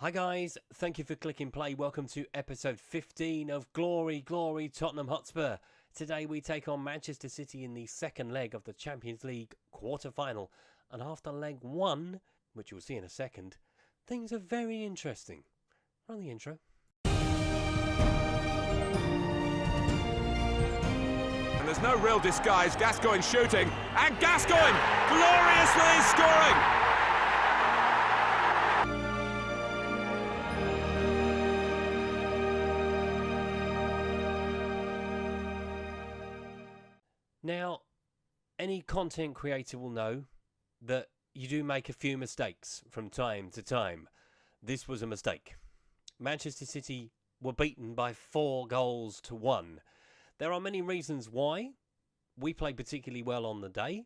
Hi guys, thank you for clicking play. Welcome to episode 15 of Glory, Glory Tottenham Hotspur. Today we take on Manchester City in the second leg of the Champions League quarter-final. And after leg 1, which you'll see in a second, things are very interesting. Run the intro. And there's no real disguise. Gascoigne shooting, and Gascoigne gloriously scoring! Now, any content creator will know that you do make a few mistakes from time to time. This was a mistake. Manchester City were beaten by 4-1. There are many reasons why. We played particularly well on the day.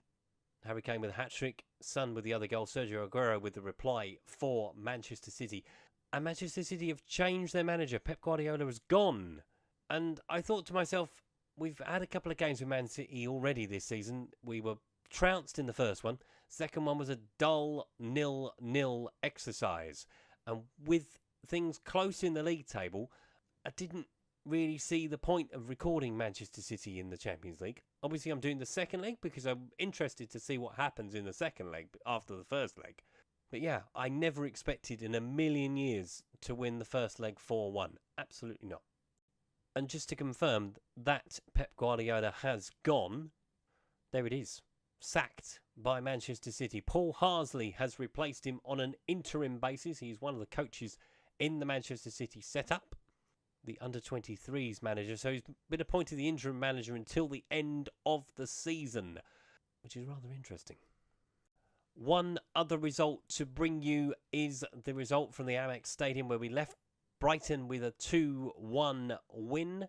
Harry Kane with a hat-trick, Son with the other goal, Sergio Aguero with the reply for Manchester City. And Manchester City have changed their manager. Pep Guardiola has gone. And I thought to myself, we've had a couple of games with Man City already this season. We were trounced in the first one. Second one was a dull 0-0 exercise. And with things close in the league table, I didn't really see the point of recording Manchester City in the Champions League. Obviously, I'm doing the second leg because I'm interested to see what happens in the second leg after the first leg. But yeah, I never expected in a million years to win the first leg 4-1. Absolutely not. And just to confirm that Pep Guardiola has gone, there it is, sacked by Manchester City. Paul Harsley has replaced him on an interim basis. He's one of the coaches in the Manchester City setup, the under-23s manager. So he's been appointed the interim manager until the end of the season, which is rather interesting. One other result to bring you is the result from the Etihad Stadium where we left Brighton with a 2-1 win.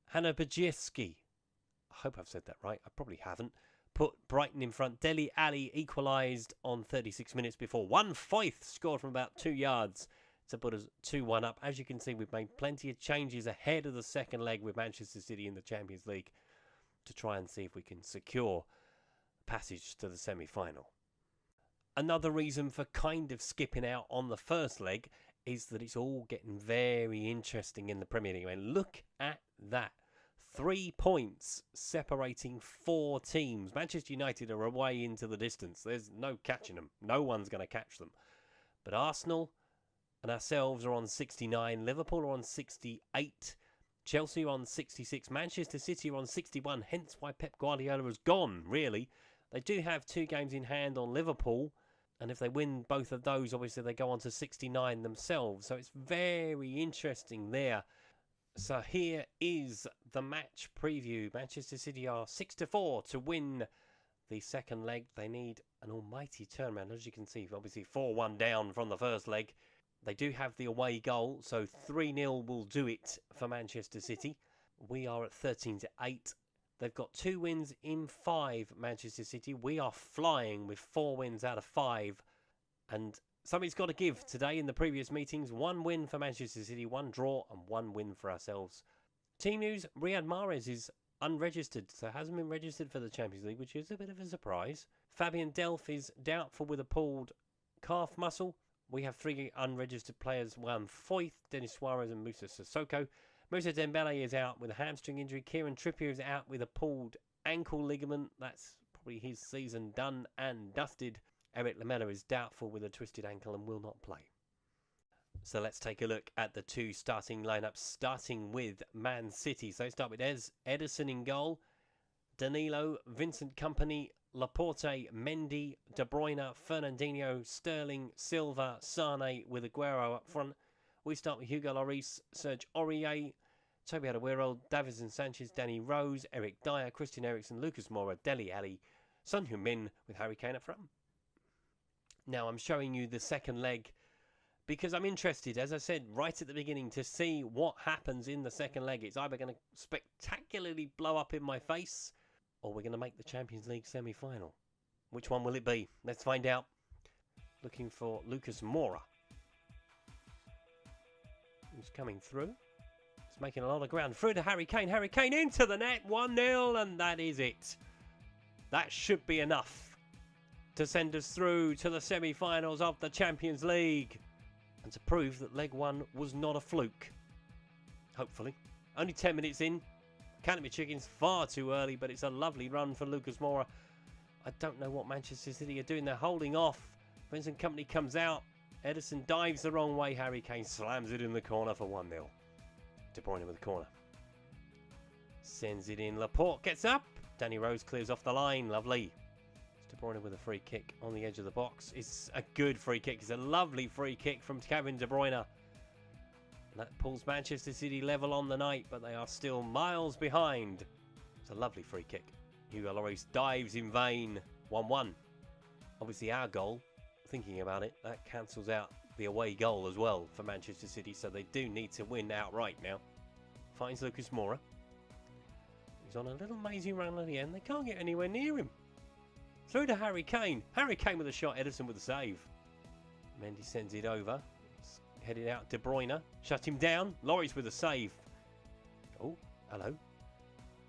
Hanno Bajewski, I hope I've said that right, I probably haven't, put Brighton in front. Dele Alli equalised on 36 minutes before. One Foyth scored from about 2 yards to put us 2-1 up. As you can see, we've made plenty of changes ahead of the second leg with Manchester City in the Champions League to try and see if we can secure passage to the semi-final. Another reason for kind of skipping out on the first leg is that it's all getting very interesting in the Premier League. I mean, look at that. 3 points separating 4 teams. Manchester United are away into the distance. There's no catching them. No one's going to catch them. But Arsenal and ourselves are on 69. Liverpool are on 68. Chelsea are on 66. Manchester City are on 61. Hence why Pep Guardiola has gone, really. They do have 2 games in hand on Liverpool. And if they win both of those, obviously they go on to 69 themselves. So it's very interesting there. So here is the match preview. Manchester City are 6-4 to win the second leg. They need an almighty turnaround. As you can see, obviously 4-1 down from the first leg. They do have the away goal, so 3-0 will do it for Manchester City. We are at 13-8. They've got 2 wins in 5, Manchester City. We are flying with 4 wins out of 5. And something's got to give today in the previous meetings. 1 win for Manchester City, 1 draw, and 1 win for ourselves. Team news, Riyad Mahrez is unregistered, so hasn't been registered for the Champions League, which is a bit of a surprise. Fabian Delph is doubtful with a pulled calf muscle. We have 3 unregistered players, Juan Foyth, Denis Suarez, and Moussa Sissoko. Moussa Dembele is out with a hamstring injury. Kieran Trippier is out with a pulled ankle ligament. That's probably his season done and dusted. Eric Lamela is doubtful with a twisted ankle and will not play. So let's take a look at the 2 starting lineups, starting with Man City. So start with Ederson in goal. Danilo, Vincent Kompany, Laporte, Mendy, De Bruyne, Fernandinho, Sterling, Silva, Sane with Aguero up front. We start with Hugo Lloris, Serge Aurier, Toby Alderweireld, Davinson Sanchez, Danny Rose, Eric Dyer, Christian Eriksen, Lucas Moura, Dele Alli, Son Heung-min with Harry Kane up front. Now I'm showing you the second leg because I'm interested, as I said right at the beginning, to see what happens in the second leg. It's either going to spectacularly blow up in my face or we're going to make the Champions League semi-final. Which one will it be? Let's find out. Looking for Lucas Moura. He's coming through. He's making a lot of ground. Through to Harry Kane. Harry Kane into the net. 1-0, and that is it. That should be enough to send us through to the semi-finals of the Champions League. and to prove that leg one was not a fluke. Hopefully. Only 10 minutes in. Academy Chicken's far too early, but it's a lovely run for Lucas Moura. I don't know what Manchester City are doing. They're holding off. Vincent Kompany comes out. Ederson dives the wrong way. Harry Kane slams it in the corner for 1-0. De Bruyne with the corner. Sends it in. Laporte gets up. Danny Rose clears off the line. Lovely. De Bruyne with a free kick on the edge of the box. It's a good free kick. It's a lovely free kick from Kevin De Bruyne. That pulls Manchester City level on the night, but they are still miles behind. It's a lovely free kick. Hugo Lloris dives in vain. 1-1. Obviously our goal, thinking about it, that cancels out the away goal as well for Manchester City, so they do need to win outright now. Finds Lucas Moura. He's on a little mazy run at the end. They can't get anywhere near him. Through to Harry Kane. Harry Kane with a shot. Ederson with a save. Mendy sends it over. It's headed out. De Bruyne. Shut him down. Lloris with a save. Oh, hello.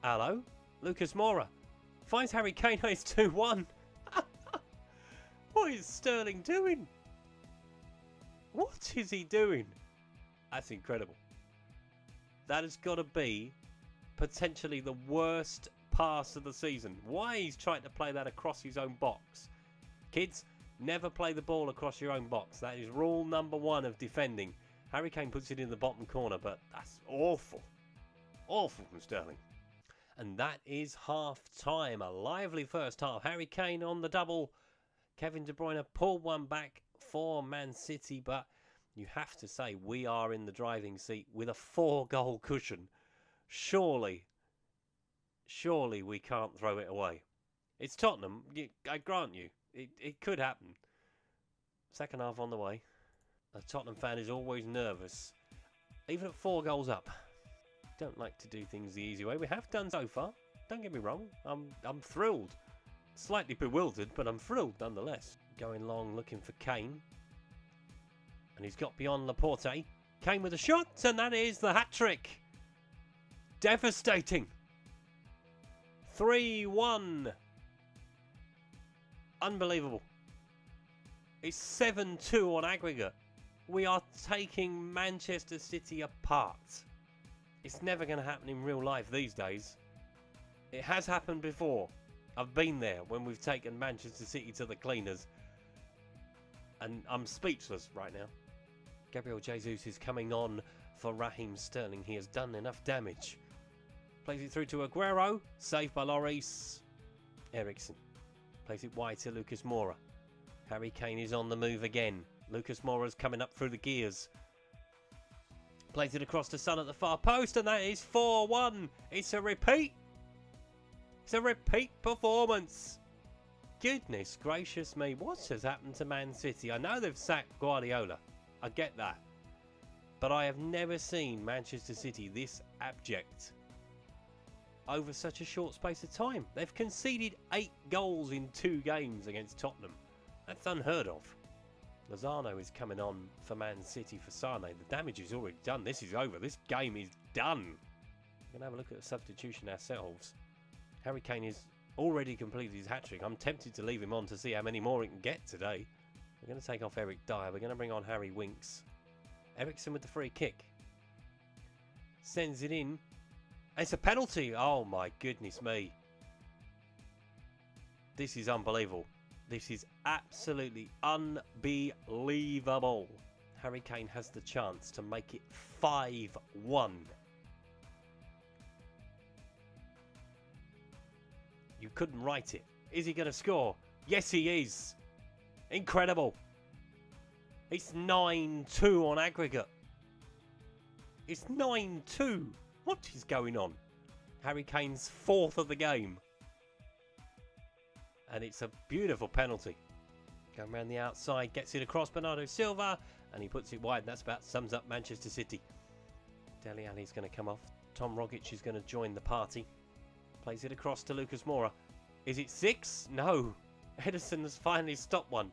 Hello. Lucas Moura. Finds Harry Kane. It's 2-1. What is Sterling doing? What is he doing? That's incredible. That has got to be potentially the worst pass of the season. Why he's trying to play that across his own box. Kids, never play the ball across your own box. That is rule number 1 of defending. Harry Kane puts it in the bottom corner, but that's awful. Awful from Sterling. And that is half time. A lively first half. Harry Kane on the double. Kevin De Bruyne pulled one back for Man City, but you have to say we are in the driving seat with a 4-goal cushion. Surely we can't throw it away. It's Tottenham, I grant you. It could happen. Second half on the way. A Tottenham fan is always nervous, even at 4 goals up. Don't like to do things the easy way. We have done so far. Don't get me wrong. I'm thrilled. Slightly bewildered, but I'm thrilled nonetheless. Going long, looking for Kane. And he's got beyond Laporte. Kane with a shot, and that is the hat-trick. Devastating. 3-1. Unbelievable. It's 7-2 on aggregate. We are taking Manchester City apart. It's never going to happen in real life these days. It has happened before. I've been there when we've taken Manchester City to the cleaners. And I'm speechless right now. Gabriel Jesus is coming on for Raheem Sterling. He has done enough damage. Plays it through to Aguero. Saved by Lloris. Eriksen. Plays it wide to Lucas Moura. Harry Kane is on the move again. Lucas Moura's coming up through the gears. Plays it across to Son at the far post, and that is 4-1. It's a repeat. It's a repeat performance. Goodness gracious me, what has happened to Man City? I know they've sacked Guardiola. I get that. But I have never seen Manchester City this abject over such a short space of time. They've conceded 8 goals in 2 games against Tottenham. That's unheard of. Lozano is coming on for Man City for Sane. The damage is already done. This is over. This game is done. We're going to have a look at the substitution ourselves. Harry Kane has already completed his hat-trick. I'm tempted to leave him on to see how many more he can get today. We're going to take off Eric Dyer. We're going to bring on Harry Winks. Eriksen with the free kick. Sends it in. It's a penalty. Oh my goodness me. This is unbelievable. This is absolutely unbelievable. Harry Kane has the chance to make it 5-1. You couldn't write it. Is he going to score? Yes, he is. Incredible. It's 9-2 on aggregate. It's 9-2. What is going on? Harry Kane's 4th of the game. And it's a beautiful penalty. Going around the outside, gets it across Bernardo Silva, and he puts it wide. That about sums up Manchester City. Dele Alli's going to come off. Tom Rogic is going to join the party. Plays it across to Lucas Moura. Is it 6? No. Ederson has finally stopped one.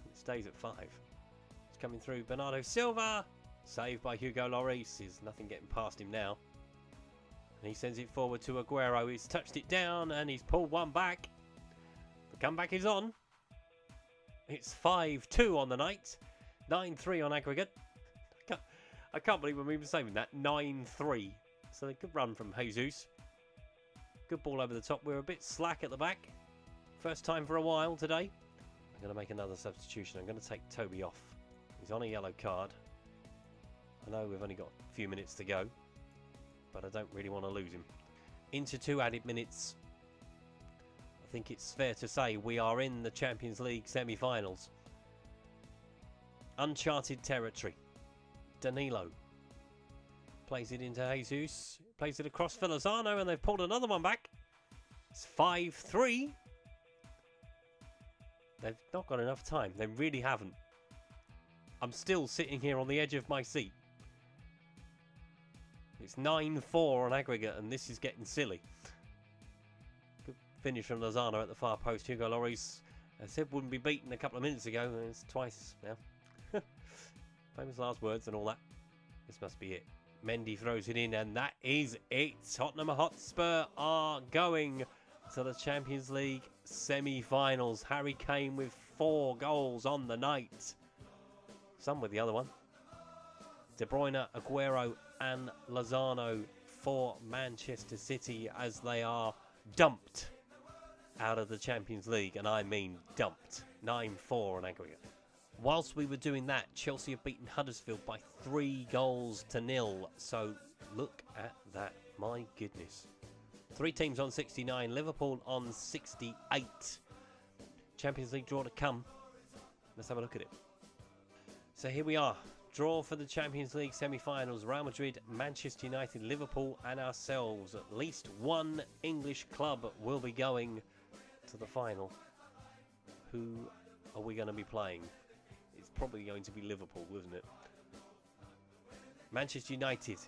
It stays at 5. It's coming through Bernardo Silva. Saved by Hugo Lloris. There's nothing getting past him now. And he sends it forward to Aguero. He's touched it down and he's pulled one back. The comeback is on. It's 5-2 on the night. 9-3 on aggregate. I can't believe I'm even saying that. 9-3. So a good run from Jesus. Good ball over the top. We're a bit slack at the back. First time for a while today. I'm going to make another substitution. I'm going to take Toby off. He's on a yellow card. I know we've only got a few minutes to go, but I don't really want to lose him. Into 2 added minutes. I think it's fair to say we are in the Champions League semi-finals. Uncharted territory. Danilo plays it into Jesus. Plays it across for Lozano, and they've pulled another one back. It's 5-3. They've not got enough time. They really haven't. I'm still sitting here on the edge of my seat. It's 9-4 on aggregate, and this is getting silly. Good finish from Lozano at the far post. Hugo Lloris, I said, wouldn't be beaten a couple of minutes ago, and it's twice now. Famous last words and all that. This must be it. Mendy throws it in, and that is it. Tottenham Hotspur are going to the Champions League semi-finals. Harry Kane with 4 goals on the night. Some with the other one. De Bruyne, Aguero and Lozano for Manchester City as they are dumped out of the Champions League. And I mean dumped. 9-4 on aggregate. Whilst we were doing that, Chelsea have beaten Huddersfield by 3-0. So look at that. My goodness. 3 teams on 69. Liverpool on 68. Champions League draw to come. Let's have a look at it. So here we are. Draw for the Champions League semi-finals. Real Madrid, Manchester United, Liverpool and ourselves. At least one English club will be going to the final. Who are we going to be playing? It's probably going to be Liverpool, isn't it? Manchester United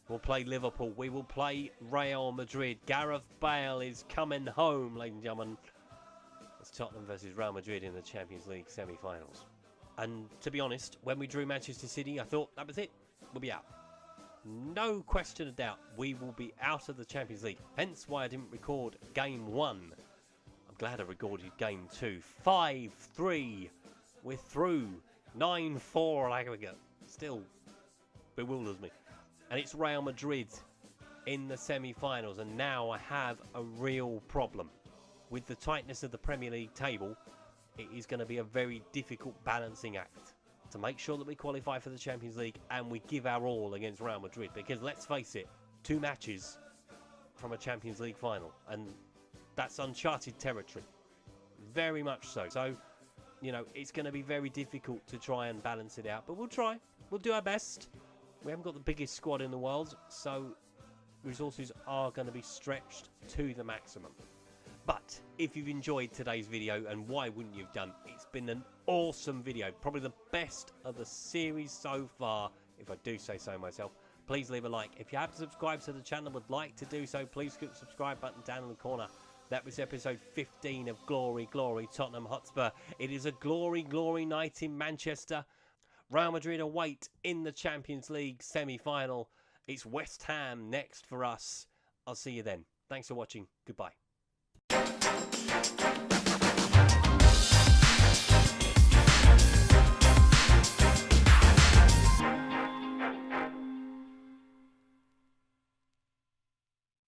will play Liverpool. We will play Real Madrid. Gareth Bale is coming home, ladies and gentlemen. It's Tottenham versus Real Madrid in the Champions League semi-finals. And to be honest, when we drew Manchester City, I thought that was it. We'll be out. No question of doubt, we will be out of the Champions League. Hence why I didn't record Game 1. I'm glad I recorded Game 2. 5-3. We're through. 9-4 aggregate. Still bewilders me. And it's Real Madrid in the semi-finals. And now I have a real problem. With the tightness of the Premier League table, it is going to be a very difficult balancing act to make sure that we qualify for the Champions League and we give our all against Real Madrid. Because let's face it, 2 matches from a Champions League final. And that's uncharted territory. Very much so. So, you know, it's going to be very difficult to try and balance it out. But we'll try. We'll do our best. We haven't got the biggest squad in the world. So resources are going to be stretched to the maximum. But if you've enjoyed today's video, and why wouldn't you have done, it's been an awesome video. Probably the best of the series so far, if I do say so myself. Please leave a like. If you haven't subscribed to the channel, would like to do so, please click the subscribe button down in the corner. That was episode 15 of Glory, Glory, Tottenham Hotspur. It is a glory, glory night in Manchester. Real Madrid await in the Champions League semi-final. It's West Ham next for us. I'll see you then. Thanks for watching. Goodbye.